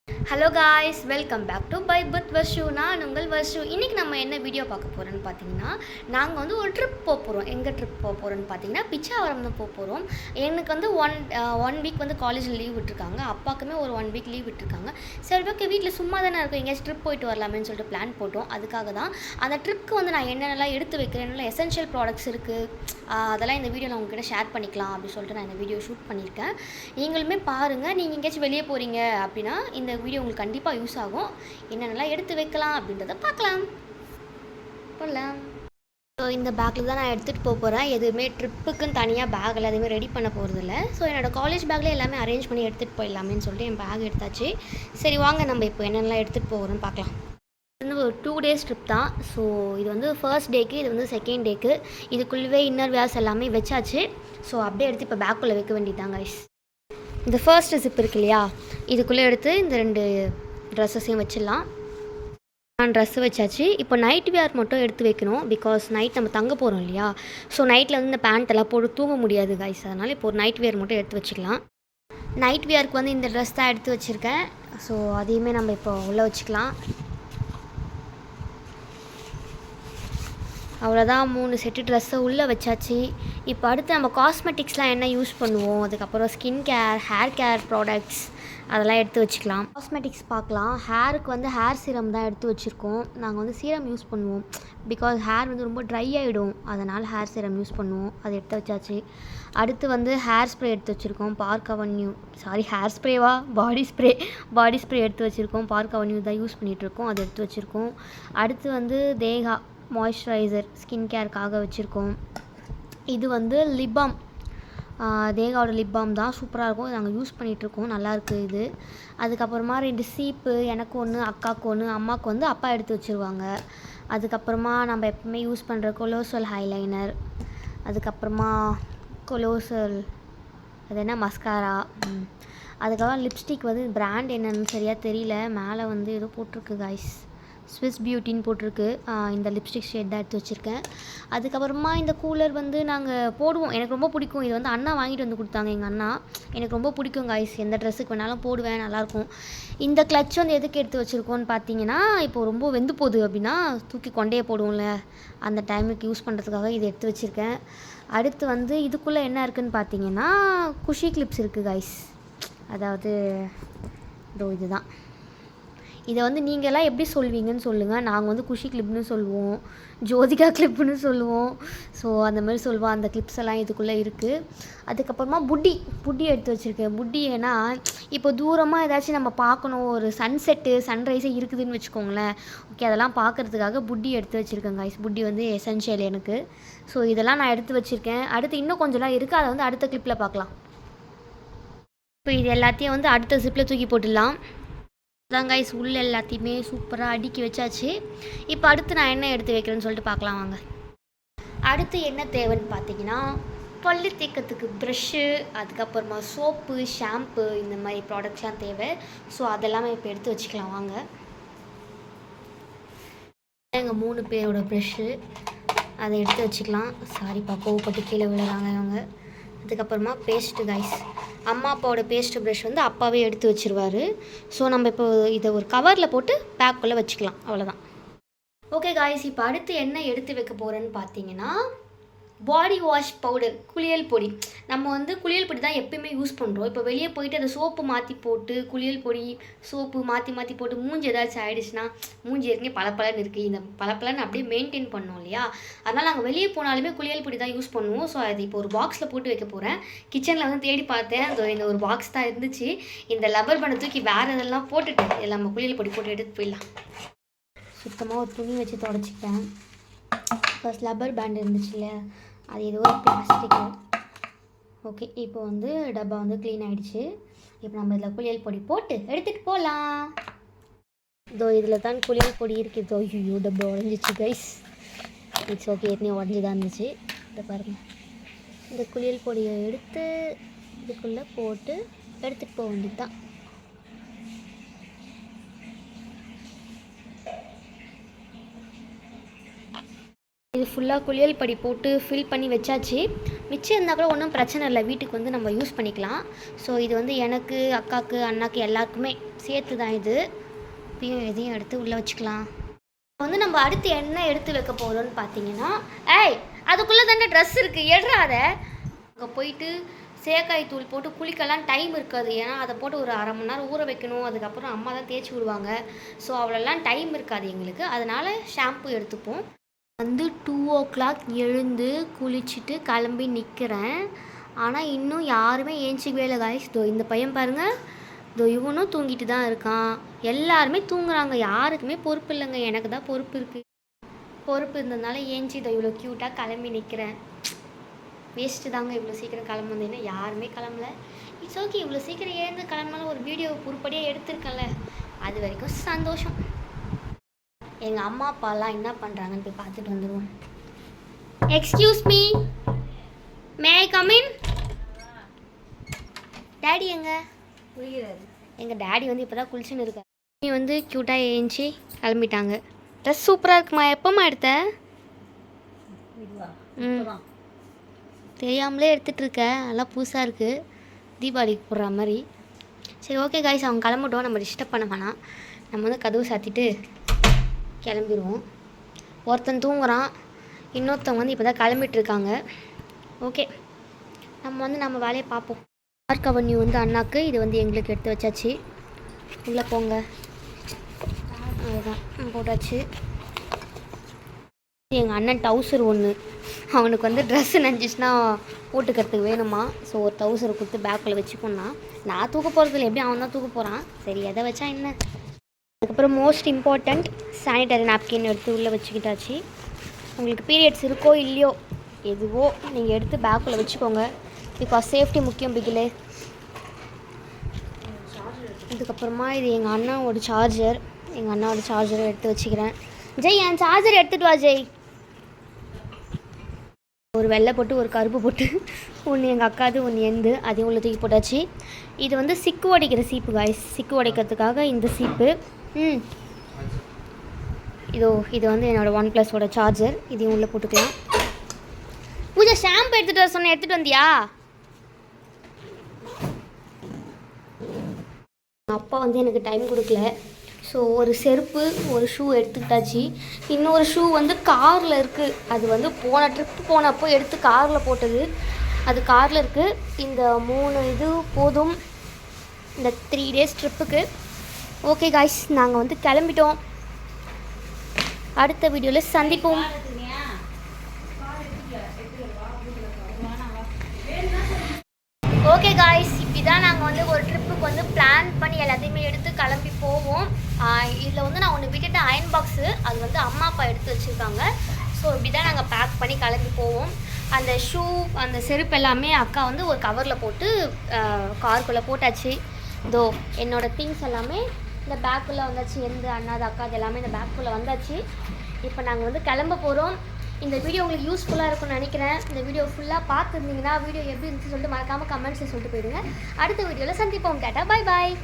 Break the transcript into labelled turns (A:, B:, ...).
A: Hello guys, welcome back to pie with Varshu. நான் உங்கள் வர்ஷு. இன்றைக்கி நம்ம என்ன வீடியோ பார்க்க போகிறோன்னு பார்த்தீங்கன்னா, நாங்கள் வந்து ஒரு ட்ரிப் போக போகிறோம். எங்கே ட்ரிப் போக போகிறோன்னு பார்த்தீங்கன்னா, பிச்சாவரம் தான் போக போகிறோம். எனக்கு வந்து ஒன் வீக் வந்து காலேஜில் லீவ் விட்டுருக்காங்க. அப்பாவுக்குமே ஒரு 1 வீக் லீவ் விட்டுருக்காங்க. சரி, ஓகே, வீட்டில் சும்மா தானே இருக்கும், எங்கேயாச்சும் ட்ரிப் போயிட்டு வரலாமேன்னு சொல்லிட்டு பிளான் போட்டோம். அதுக்காக தான் அந்த ட்ரிப்புக்கு வந்து நான் என்னென்னலாம் எடுத்து வைக்கிறேன், என்னென்ன எசென்ஷியல் ப்ராடக்ட்ஸ் இருக்குது, அதெல்லாம் இந்த வீடியோ நான் உங்ககிட்ட ஷேர் பண்ணிக்கலாம் அப்படின்னு சொல்லிட்டு நான் இந்த வீடியோ ஷூட் பண்ணியிருக்கேன். நீங்களுமே பாருங்கள். நீங்கள் எங்கேயாச்சும் வெளியே போகிறீங்க அப்படின்னா இந்த வீடியோ உங்களுக்கு கண்டிப்பாக யூஸ் ஆகும். என்னென்னலாம் எடுத்து வைக்கலாம் அப்படின்றத பார்க்கலாம். போகலாம். ஸோ இந்த பேக்கில் தான் நான் எடுத்துகிட்டு போக போகிறேன். எதுவுமே ட்ரிப்புக்குன்னு தனியாக பேக்கில் எதுவுமே ரெடி பண்ண போகிறதில்ல. ஸோ என்னோடய காலேஜ் பேக்கில் எல்லாமே அரேஞ்ச் பண்ணி எடுத்துகிட்டு போயிடலாமேன்னு சொல்லிட்டு என் பேக் எடுத்தாச்சு. சரி வாங்க, நம்ம இப்போ என்னென்னலாம் எடுத்துகிட்டு போகிறோன்னு பார்க்கலாம். இது வந்து ஒரு 2 டேஸ் ட்ரிப் தான். ஸோ இது வந்து ஃபர்ஸ்ட் டேக்கு, இது வந்து செகண்ட் டேக்கு. இதுக்குள்ளவே இன்னர் வேர்ஸ் எல்லாமே வச்சாச்சு. ஸோ அப்படியே எடுத்து இப்போ பேக்குள்ளே வைக்க வேண்டியதாங்க கைஸ். இந்த ஃபர்ஸ்ட் ஜிப் இருக்கு இல்லையா, இதுக்குள்ளே எடுத்து இந்த 2 ட்ரெஸ்ஸஸையும் வச்சிடலாம். நான் ட்ரெஸ்ஸு வச்சாச்சு. இப்போ நைட் வேர் மட்டும் எடுத்து வைக்கணும். பிகாஸ் நைட் நம்ம தங்க போகிறோம் இல்லையா. ஸோ நைட்டில் வந்து இந்த பேண்ட் எல்லாம் போட்டு தூங்க முடியாது கைஸ். அதனால் இப்போ ஒரு நைட் வேர் மட்டும் எடுத்து வச்சுக்கலாம். நைட் வேருக்கு வந்து இந்த ட்ரெஸ் தான் எடுத்து வச்சுருக்கேன். ஸோ அதையுமே நம்ம இப்போ உள்ளே வச்சுக்கலாம். அவ்வளோதான், 3 செட்டு ட்ரெஸ்ஸை உள்ளே வச்சாச்சு. இப்போ அடுத்து நம்ம காஸ்மெட்டிக்ஸ்லாம் என்ன யூஸ் பண்ணுவோம், அதுக்கப்புறம் skin care, hair care products அதெல்லாம் எடுத்து வச்சுக்கலாம். காஸ்மெட்டிக்ஸ் பார்க்கலாம். ஹேருக்கு வந்து ஹேர் சீரம் தான் எடுத்து வச்சுருக்கோம். நாங்கள் வந்து சீரம் யூஸ் பண்ணுவோம். பிகாஸ் ஹேர் வந்து ரொம்ப ட்ரை ஆகிடும், அதனால் ஹேர் சீரம் யூஸ் பண்ணுவோம். அதை எடுத்து வச்சாச்சு. அடுத்து வந்து ஹேர் ஸ்ப்ரே எடுத்து வச்சுருக்கோம். பார்க் அவென்யூ, ஹேர் ஸ்ப்ரேவா, பாடி ஸ்ப்ரே எடுத்து வச்சுருக்கோம். பார்க் அவென்யூ தான் யூஸ் பண்ணிகிட்ருக்கோம், அதை எடுத்து வச்சுருக்கோம். அடுத்து வந்து தேகா மாய்ஸ்சரைசர் ஸ்கின் கேருக்காக வச்சுருக்கோம். இது வந்து லிப் பாம், தேகாவோட லிப் பாம் தான், சூப்பராக இருக்கும். நாங்கள் யூஸ் பண்ணிகிட்ருக்கோம், நல்லாயிருக்கு இது. அதுக்கப்புறமா 2 சீப்பு, எனக்கு ஒன்று, அக்காவுக்கு ஒன்று, அம்மாவுக்கு வந்து அப்பா எடுத்து வச்சுருவாங்க. அதுக்கப்புறமா நம்ம எப்பவுமே யூஸ் பண்ணுற கொலோசல் ஹைலைனர், அதுக்கப்புறமா கொலோசல் அது என்ன மஸ்காரா, அதுக்கப்புறம் லிப்ஸ்டிக் வந்து பிராண்ட் என்னன்னு சரியாக தெரியல. மேலே வந்து ஏதோ போட்டிருக்கு கைஸ், ஸ்விஸ் பியூட்டின்னு போட்டிருக்கு. இந்த லிப்ஸ்டிக் ஷேட் தான் எடுத்து வச்சுருக்கேன். அதுக்கப்புறமா இந்த கூலர் வந்து நாங்கள் போடுவோம், எனக்கு ரொம்ப பிடிக்கும். இது வந்து அண்ணா வாங்கிட்டு வந்து கொடுத்தாங்க, எங்கள் அண்ணா. எனக்கு ரொம்ப பிடிக்கும் கைஸ், எந்த ட்ரெஸ்ஸுக்கு வேணாலும் போடுவேன், நல்லாயிருக்கும். இந்த கிளச் வந்து எதுக்கு எடுத்து வச்சுருக்கோன்னு பார்த்தீங்கன்னா, இப்போது ரொம்ப வெந்து போகுது அப்படின்னா தூக்கி கொண்டே போடுவோம்ல, அந்த டைமுக்கு யூஸ் பண்ணுறதுக்காக இதை எடுத்து வச்சுருக்கேன். அடுத்து வந்து இதுக்குள்ளே என்ன இருக்குதுன்னு பார்த்தீங்கன்னா, குஷி கிளிப்ஸ் இருக்குது கைஸ். அதாவது இதுதான். இதை வந்து நீங்கள்லாம் எப்படி சொல்வீங்கன்னு சொல்லுங்கள். நாங்கள் வந்து குஷி கிளிப்னு சொல்லுவோம், ஜோதிகா கிளிப்னு சொல்லுவோம். ஸோ அந்த மாதிரி சொல்லுவோம். அந்த கிளிப்ஸ் எல்லாம் இதுக்குள்ளே இருக்குது. அதுக்கப்புறமா புட்டி எடுத்து வச்சுருக்கேன். புட்டி ஏன்னா இப்போ தூரமாக ஏதாச்சும் நம்ம பார்க்கணும், ஒரு சன்செட்டு சன்ரைஸே இருக்குதுன்னு வச்சுக்கோங்களேன். ஓகே, அதெல்லாம் பார்க்குறதுக்காக புட்டி எடுத்து வச்சுருக்கேன் கைஸ். புட்டி வந்து எசென்ஷியல் எனக்கு. ஸோ இதெல்லாம் நான் எடுத்து வச்சுருக்கேன். அடுத்து இன்னும் கொஞ்சம்லாம் இருக்குது, அதை வந்து அடுத்த கிளிப்பில் பார்க்கலாம். இப்போ இது எல்லாத்தையும் வந்து அடுத்த ஜிப்பில் தூக்கி போட்டுடலாம். அதான் கைஸ், உள்ள எல்லாத்தையுமே சூப்பராக அடுக்கி வச்சாச்சு. இப்போ அடுத்து நான் என்ன எடுத்து வைக்கிறேன்னு சொல்லிட்டு பார்க்கலாம் வாங்க. அடுத்து என்ன தேவைன்னு பார்த்தீங்கன்னா, பல்லு தேய்க்கிறதுக்கு ப்ரெஷ்ஷு, அதுக்கப்புறமா சோப்பு, ஷாம்பு, இந்த மாதிரி ப்ராடக்ட்ஸ்லாம் தேவை. ஸோ அதெல்லாமே இப்போ எடுத்து வச்சுக்கலாம் வாங்க. எங்கள் 3 பேரோட ப்ரெஷ்ஷு, அதை எடுத்து வச்சுக்கலாம். சாரிப்பா, கோவப்பட்டு கீழே விழுறாங்க அவங்க. அதுக்கப்புறமா பேஸ்ட்டு கைஸ், அம்மா அப்பாவோட பேஸ்ட்டு ப்ரஷ் வந்து அப்பாவே எடுத்து வச்சுருவார். ஸோ நம்ம இப்போ இதை ஒரு கவரில் போட்டு பேக்குள்ளே வச்சுக்கலாம், அவ்வளோதான். ஓகே காய்ஸ், இப்போ அடுத்து என்ன எடுத்து வைக்க போகிறேன்னு பார்த்தீங்கன்னா, பாடி வாஷ் பவுடர், குளியல் பொடி. நம்ம வந்து குளியல் பொடி தான் எப்பயுமே யூஸ் பண்ணுறோம். இப்போ வெளியே போயிட்டு அந்த சோப்பு மாற்றி போட்டு, குளியல் பொடி சோப்பு மாற்றி போட்டு மூஞ்சி ஏதாச்சும் ஆகிடுச்சுன்னா, மூஞ்சி ஏற்கனவே பளபளன்னு இருக்குது, இந்த பளபளன்னு அப்படியே மெயின்டைன் பண்ணோம் இல்லையா. அதனால் நாங்கள் வெளியே போனாலுமே குளியல் பொடி தான் யூஸ் பண்ணுவோம். ஸோ அது இப்போ ஒரு பாக்ஸில் போட்டு வைக்க போகிறேன். கிச்சனில் வந்து தேடி பார்த்தேன், இந்த ஒரு பாக்ஸ் தான் இருந்துச்சு. இந்த லப்பர் பண்ண தூக்கி வேறு இதெல்லாம் போட்டுட்டு இதில் நம்ம குளியல் பொடி போட்டு எடுத்து போயிடலாம். சுத்தமாக ஒரு துணி வச்சு தொடச்சிக்கிட்டேன். ஃபர்ஸ்ட் லப்பர் பேண்ட் இருந்துச்சு இல்லையா, அது ஏதோ ஒரு பிளாஸ்டிக்கு. ஓகே, இப்போ வந்து டப்பா வந்து க்ளீன் ஆகிடுச்சு. இப்போ நம்ம இதில் குளியல் பொடி போட்டு எடுத்துகிட்டு போகலாம். இதோ இதில் தான் குளியல் பொடி இருக்குது. ஐயோ, டப்பா உடஞ்சிச்சு கைஸ். இட்ஸ் ஓகே, ஏற்கனவே உடஞ்சி தான் இருந்துச்சு. இதை பாருங்கள், இந்த குளியல் பொடியை எடுத்து இதுக்குள்ளே போட்டு எடுத்துகிட்டு போக வேண்டியது தான். இது ஃபுல்லாக குளியல் படி போட்டு ஃபில் பண்ணி வச்சாச்சு. மிச்சம் இருந்தால் கூட ஒன்றும் பிரச்சனை இல்லை, வீட்டுக்கு வந்து நம்ம யூஸ் பண்ணிக்கலாம். ஸோ இது வந்து எனக்கு, அக்காவுக்கு, அண்ணாக்கு எல்லாருக்குமே சேர்த்து தான் இது. இப்பயும் எதையும் எடுத்து உள்ளே வச்சுக்கலாம். வந்து நம்ம அடுத்து என்ன எடுத்து வைக்க போகிறோம்னு பார்த்தீங்கன்னா, அதுக்குள்ளே தானே ட்ரெஸ் இருக்குது, எடுறாத. அங்கே போயிட்டு சேக்காய் தூள் போட்டு குளிக்கலாம் டைம் இருக்காது. ஏன்னா அதை போட்டு ஒரு அரை மணி நேரம் ஊற வைக்கணும். அதுக்கப்புறம் அம்மா தான் தேய்ச்சி விடுவாங்க. ஸோ அவ்வளோலாம் டைம் இருக்காது எங்களுக்கு. அதனால் ஷாம்பு எடுத்துப்போம். வந்து 2:00 எழுந்து குளிச்சுட்டு கிளம்பி நிற்கிறேன். ஆனால் இன்னும் யாருமே ஏஞ்சிக்கவே இல்லை காய்ஸ். இந்த பையன் பாருங்கள், இவனும் தூங்கிட்டு தான் இருக்கான். எல்லாருமே தூங்குறாங்க, யாருக்குமே பொறுப்பு இல்லைங்க. எனக்கு தான் பொறுப்பு இருக்குது. பொறுப்பு இருந்ததுனால ஏஞ்சி இவ்வளோ க்யூட்டாக கிளம்பி நிற்கிறேன். வேஸ்ட்டு தாங்க இவ்வளோ சீக்கிரம் கிளம்பு வந்தீங்கன்னா. யாருமே கிளம்பல. இட்ஸ் ஓகே, இவ்வளோ சீக்கிரம் ஏந்து கிளம்புனாலும் ஒரு வீடியோ பொறுப்படியாக எடுத்துருக்கேன்ல, அது வரைக்கும் சந்தோஷம். எங்கள் அம்மா அப்பாலாம் என்ன பண்ணுறாங்கன்னு போய் பார்த்துட்டு வந்துடுவோம். Excuse me, May I come in? Daddy எங்க? குளிக்கிறாரு. எங்கள் டேடி வந்து இப்போ தான் குளிச்சுன்னு இருக்காரு. நீ வந்து க்யூட்டாக ஏஞ்சி கிளம்பிட்டாங்க. ட்ரெஸ் சூப்பராக இருக்குமா? எப்போம்மா எடுத்த? தெரியாமலே எடுத்துகிட்டு இருக்க, நல்லா புதுசாக இருக்குது, தீபாவளிக்கு போடுற மாதிரி. சரி ஓகே காய்ஸ், அவங்க கிளம்பிட்டோம், நம்ம டிஸ்டர்ப் பண்ண வேணாம். நம்ம வந்து கதவு சாத்திட்டு கிளம்பிடுவோம். ஒருத்தன் தூங்குறான், இன்னொருத்தவங்க வந்து இப்போ தான் கிளம்பிட்டுருக்காங்க. ஓகே, நம்ம வந்து நம்ம வேலையை பார்ப்போம். பார்க் அவென்யூ வந்து அண்ணாக்கு, இது வந்து எங்களுக்கு எடுத்து வச்சாச்சு. உள்ளே போங்க. அதுதான் போட்டாச்சு. எங்கள் அண்ணன் டவுசர் ஒன்று, அவனுக்கு வந்து ட்ரெஸ்ஸு நனைஞ்சிச்சுன்னா போட்டுக்கிறதுக்கு வேணுமா. ஸோ ஒரு டவுசரை கொடுத்து பேக்கில் வச்சுக்கோன்னா, நான் தூக்க போகிறதில்ல, எப்படியும் அவன் தான் தூக்க போகிறான். சரி எதை வச்சா என்ன. அதுக்கப்புறம் மோஸ்ட் இம்பார்ட்டண்ட் சானிடரி நாப்கின் எடுத்து உள்ளே வச்சுக்கிட்டாச்சு. உங்களுக்கு பீரியட்ஸ் இருக்கோ இல்லையோ எதுவோ நீங்கள் எடுத்து பேக்கில் வச்சுக்கோங்க. பிகாஸ் சேஃப்டி முக்கியம் பிகிலே. இதுக்கப்புறமா இது எங்கள் அண்ணாவோட சார்ஜர். எங்கள் அண்ணாவோட சார்ஜரை எடுத்து வச்சுக்கிறேன். ஜெய், என் சார்ஜர் எடுத்துகிட்டு வா ஜெய். ஒரு வெள்ளை போட்டு ஒரு கருப்பு போட்டு, ஒன்று எங்கள் அக்காது ஒன்று எந்து, அதையும் உள்ள தூக்கி போட்டாச்சு. இது வந்து சிக்கு உடைக்கிற சீப்பு காய்ஸ், சிக்கு உடைக்கிறதுக்காக இந்த சீப்பு. இது வந்து என்னோடய OnePlus சார்ஜர், இதையும் உள்ளே போட்டுக்கலாம். பூஜா ஷாம்பு எடுத்துகிட்டு வர சொன்ன, எடுத்துகிட்டு வந்தியா? அப்பா வந்து எனக்கு டைம் கொடுக்கல. ஸோ ஒரு செருப்பு, ஒரு ஷூ எடுத்துக்கிட்டாச்சு. இன்னொரு ஷூ வந்து காரில் இருக்குது. அது வந்து போன ட்ரிப்பு போனப்போ எடுத்து காரில் போட்டது, அது காரில் இருக்குது. இந்த 3 இது போதும் இந்த 3 days ட்ரிப்புக்கு. ஓகே காய்ஸ், நாங்கள் வந்து கிளம்பிட்டோம். அடுத்த வீடியோவில் சந்திப்போம். ஓகே காய்ஸ், இப்படி தான் நாங்கள் வந்து ஒரு ட்ரிப்புக்கு வந்து பிளான் பண்ணி எல்லாத்தையுமே எடுத்து கிளம்பி போவோம். இதில் வந்து நான் ஒன்று விட்டுட்டு அயன் பாக்ஸு, அது வந்து அம்மா அப்பா எடுத்து வச்சுருக்காங்க. ஸோ இப்படி தான் நாங்கள் பேக் பண்ணி கிளம்பி போவோம். அந்த ஷூ, அந்த செருப்பு எல்லாமே அக்கா வந்து ஒரு கவரில் போட்டு காருக்குள்ளே போட்டாச்சு. என்னோடய திங்ஸ் எல்லாமே இந்த பேக்குள்ளே வந்தாச்சு. எந்த அண்ணாது அக்காது எல்லாமே இந்த பேக்குள்ளே வந்தாச்சு. இப்போ நாங்கள் வந்து கிளம்ப போகிறோம். இந்த வீடியோ உங்களுக்கு யூஸ்ஃபுல்லாக இருக்கும்னு நினைக்கிறேன். இந்த வீடியோ ஃபுல்லாக பார்த்துருந்தீங்கன்னா வீடியோ எப்படி இருந்துச்சு சொல்லிட்டு மறக்காமல் கமெண்ட்ஸில் சொல்லிட்டு போயிடுங்க. அடுத்த வீடியோவில் சந்திப்போம். டாட்டா, பாய் பாய்.